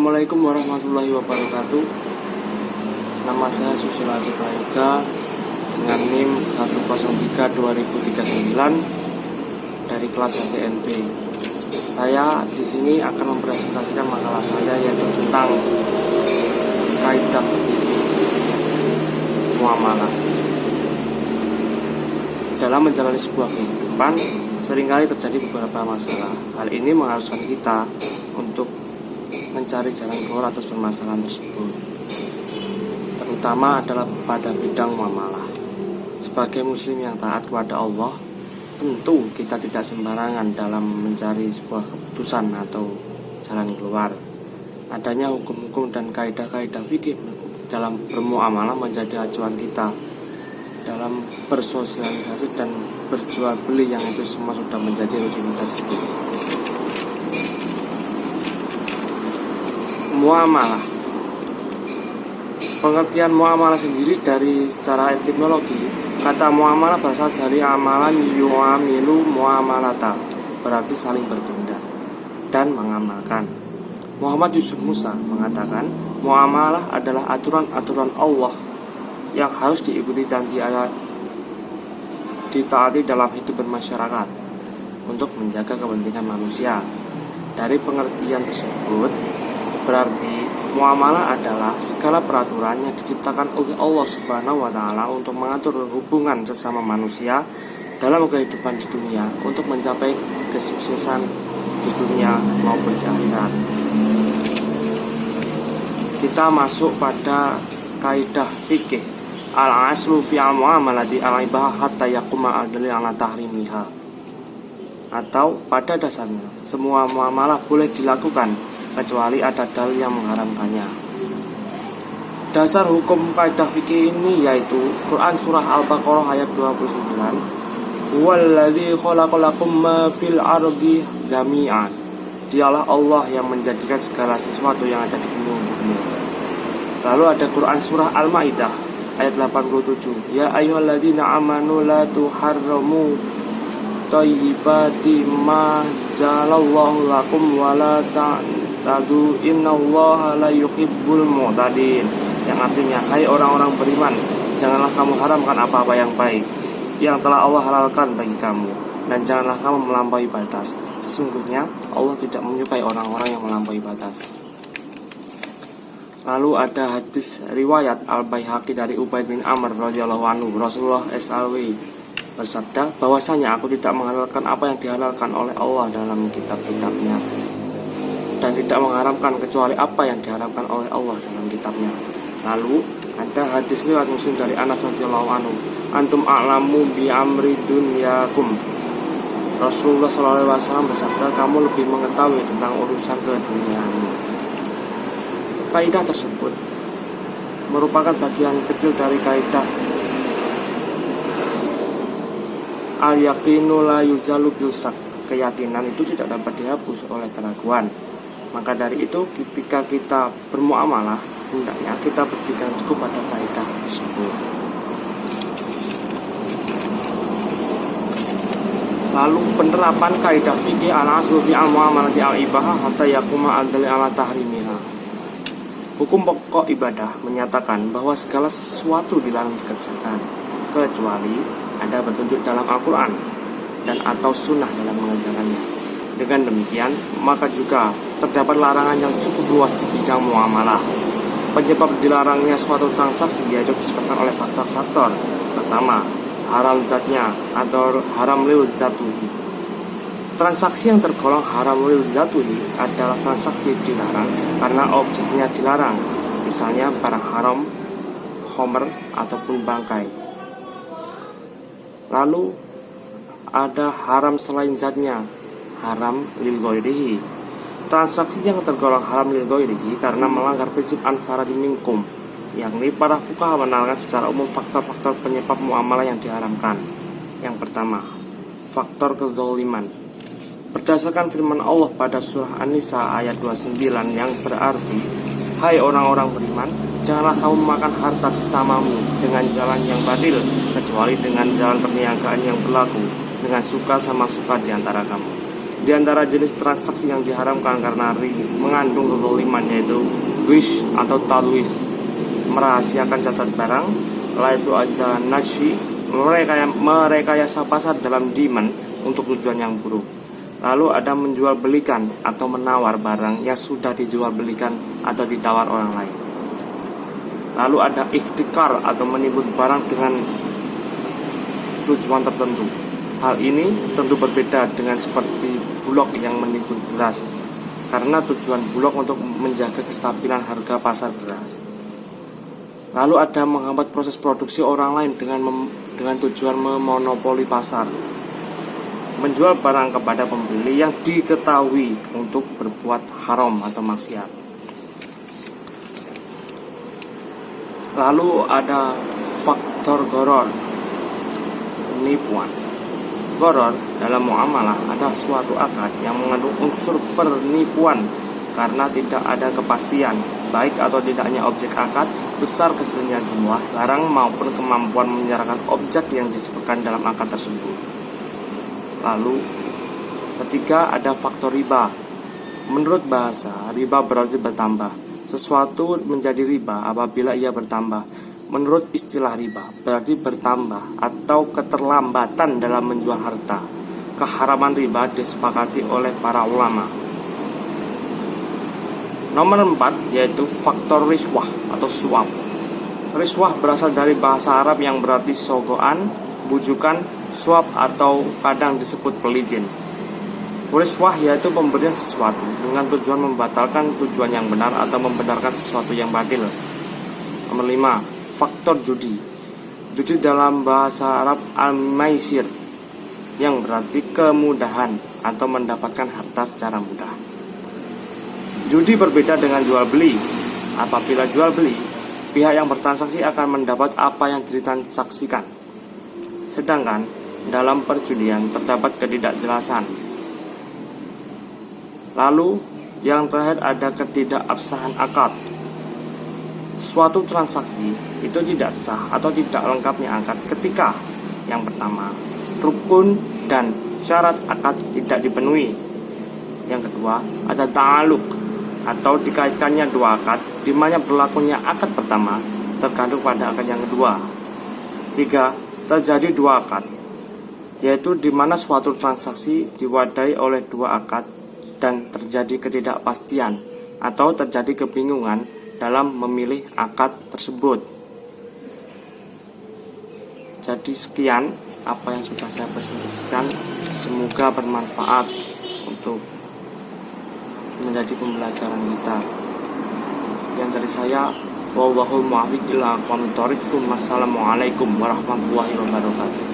Assalamualaikum warahmatullahi wabarakatuh. Nama saya Susilo Adi Prayoga dengan NIM 103-2039 dari kelas HPNB. Saya di sini akan mempresentasikan makalah saya yaitu tentang kaidah muamalah. Dalam menjalani sebuah kehidupan, seringkali terjadi beberapa masalah. Hal ini mengharuskan kita untuk mencari jalan keluar atas permasalahan tersebut, terutama adalah pada bidang muamalah. Sebagai muslim yang taat kepada Allah, tentu kita tidak sembarangan dalam mencari sebuah keputusan atau jalan keluar. Adanya hukum-hukum dan kaidah-kaidah fikih dalam bermuamalah menjadi acuan kita dalam bersosialisasi dan berjual beli, yang itu semua sudah menjadi rutinitas hidup. Muamalah. Pengertian muamalah sendiri dari secara etimologi, kata muamalah berasal dari amalan yu'amilu muamalata, berarti saling bertindak dan mengamalkan. Muhammad Yusuf Musa mengatakan, muamalah adalah aturan-aturan Allah yang harus diikuti dan ditaati dalam hidup bermasyarakat untuk menjaga kepentingan manusia. Dari pengertian tersebut, berarti muamalah adalah segala peraturan yang diciptakan oleh Allah Subhanahu wa Ta'ala untuk mengatur hubungan sesama manusia dalam kehidupan di dunia untuk mencapai kesuksesan di dunia maupun di akhirat. Kita masuk pada kaidah fikih al-aslu fi al-muamalati al-ibahah hatta yaquma al-dalil ala tahrimiha, atau pada dasarnya semua muamalah boleh dilakukan kecuali ada dalil yang mengharamkannya. Dasar hukum kaidah fikih ini yaitu Quran surah Al-Baqarah ayat 29, "Walladzi khalaqalakum ma fil ardi jami'an." Dialah Allah yang menjadikan segala sesuatu yang ada di bumi untukmu. Lalu ada Quran surah Al-Maidah ayat 87, "Ya ayyuhalladzina amanu la tuharrimu thayyibati ma jalallahu lakum wa la ta'tadu innallaha la yuhibbul mu'tadin." Yang artinya, hai orang-orang beriman, janganlah kamu haramkan apa-apa yang baik yang telah Allah halalkan bagi kamu, dan janganlah kamu melampaui batas. Sesungguhnya Allah tidak menyukai orang-orang yang melampaui batas. Lalu ada hadis riwayat Al-Baihaqi dari Ubaid bin Amr radhiyallahu anhu, Rasulullah SAW bersabda bahwasanya aku tidak menghalalkan apa yang dihalalkan oleh Allah dalam kitab-kitabnya, dan tidak mengharamkan kecuali apa yang diharamkan oleh Allah dalam kitabnya. Lalu ada hadis riwayat Muslim dari Anas radhiyallahu anhu, antum a'lamu bi amri dunyakum. Rasulullah SAW bersabda, kamu lebih mengetahui tentang urusan keduniaanmu. Kaidah tersebut merupakan bagian kecil dari kaidah al-yaqinu la yuzalu bil syak. Keyakinan itu tidak dapat dihapus oleh keraguan. Maka dari itu, ketika kita bermuamalah, hendaknya kita berpegang teguh pada kaidah tersebut. Lalu penerapan kaidah fikih al-aslu fi al-muamalati al-ibahah hatta yaquma al-dalil ala tahrimiha. Hukum pokok ibadah menyatakan bahwa segala sesuatu dilarang dikerjakan kecuali ada petunjuk dalam Al-Quran dan atau sunnah dalam mengajarkannya. Dengan demikian, maka juga terdapat larangan yang cukup luas di bidang muamalah. Penyebab dilarangnya suatu transaksi yaitu disebabkan oleh faktor-faktor. Pertama, haram zatnya atau haram lil zatuhi. Transaksi yang tergolong haram lil zatuhi adalah transaksi dilarang karena objeknya dilarang, misalnya barang haram, khomer, ataupun bangkai. Lalu ada haram selain zatnya, haram lil ghairihi. Transaksi yang tergolong haram lil ghairihi karena melanggar prinsip anfaradi minkum, yakni para fuqaha menerangkan secara umum faktor-faktor penyebab muamalah yang diharamkan. Yang pertama, faktor kezaliman. Berdasarkan firman Allah pada surah An-Nisa ayat 29 yang berarti, hai orang-orang beriman, janganlah kamu memakan harta sesamamu dengan jalan yang batil, kecuali dengan jalan perniagaan yang berlaku dengan suka sama suka di antara kamu. Di antara jenis transaksi yang diharamkan karena mengandung kezaliman yaitu ghish atau talwis, merahasiakan catat barang. Lalu itu ada najshi, merekayasa pasar dalam demand untuk tujuan yang buruk. Lalu ada menjual belikan atau menawar barang yang sudah dijual belikan atau ditawar orang lain. Lalu ada ihtikar atau menimbun barang dengan tujuan tertentu. Hal ini tentu berbeda dengan seperti Bulog yang menimbun beras, karena tujuan Bulog untuk menjaga kestabilan harga pasar beras. Lalu ada menghambat proses produksi orang lain dengan tujuan memonopoli pasar, menjual barang kepada pembeli yang diketahui untuk berbuat haram atau maksiat. Lalu ada faktor gharar, penipuan. Gharar dalam muamalah adalah suatu akad yang mengandung unsur penipuan karena tidak ada kepastian baik atau tidaknya objek akad, besar kecilnya jumlah barang maupun kemampuan menyerahkan objek yang disebutkan dalam akad tersebut. Lalu ketiga ada faktor riba. Menurut bahasa, riba berarti bertambah. Sesuatu menjadi riba apabila ia bertambah. Menurut istilah riba berarti bertambah atau keterlambatan dalam menjual harta. Keharaman riba disepakati oleh para ulama. Nomor 4 yaitu faktor riswah atau suap. Riswah berasal dari bahasa Arab yang berarti sogoan, bujukan, suap atau kadang disebut pelicin. Riswah yaitu pemberian sesuatu dengan tujuan membatalkan tujuan yang benar atau membenarkan sesuatu yang batil. Nomor 5, faktor judi. Judi dalam bahasa Arab al-maisir yang berarti kemudahan atau mendapatkan harta secara mudah. Judi berbeda dengan jual beli. Apabila jual beli, pihak yang bertransaksi akan mendapat apa yang ditransaksikan. Sedangkan dalam perjudian terdapat ketidakjelasan. Lalu yang terakhir ada ketidakabsahan akad. Suatu transaksi itu tidak sah atau tidak lengkapnya akad ketika yang pertama, rukun dan syarat akad tidak dipenuhi. Yang kedua, ada ta'aluk atau dikaitkannya dua akad di mana berlakunya akad pertama tergantung pada akad yang kedua. 3. Terjadi dua akad, yaitu di mana suatu transaksi diwadai oleh dua akad dan terjadi ketidakpastian atau terjadi kebingungan dalam memilih akad tersebut. Jadi sekian apa yang sudah saya presentasikan, semoga bermanfaat untuk menjadi pembelajaran kita. Sekian dari saya. Wallahul muwaffiq ila aqwamit thoriq. Wassalamualaikum warahmatullahi wabarakatuh.